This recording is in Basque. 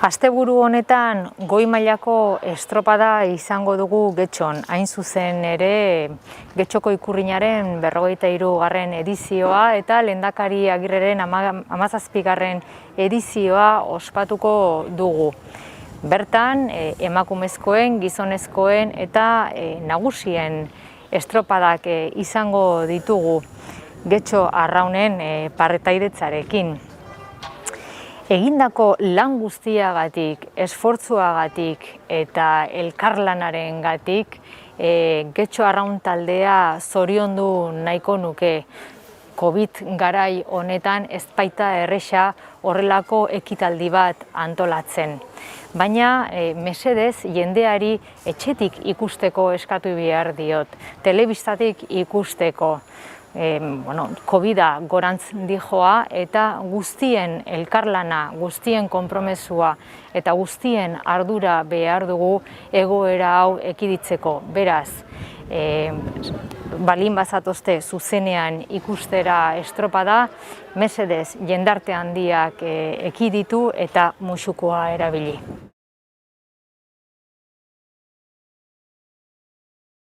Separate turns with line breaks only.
Asteburu honetan goi mailako estropada izango dugu Getxon. Hain zuzen ere Getxoko ikurrinaren 43. edizioa eta Lehendakari Agirreren 17. edizioa ospatuko dugu. Bertan emakumezkoen, gizonezkoen eta nagusien estropadak izango ditugu Getxo arraunen partaidetzarekin. Egindako lan guztiagatik, esfortzuagatik eta elkarlanarengatik Getxo arraun taldea zoriondu nahiko nuke. Covid garai honetan ez baita erresa horrelako ekitaldi bat antolatzen. Baina mesedez jendeari etxetik ikusteko eskatu behar diot, telebistatik ikusteko. Covida gorantz dijoa eta guztien elkarlana, guztien konpromesua eta guztien ardura behar dugu egoera hau ekiditzeko. Beraz, balin bazatozte zuzenean ikustera estropada, mesedez jendarte handiak ekiditu eta musukoa erabili.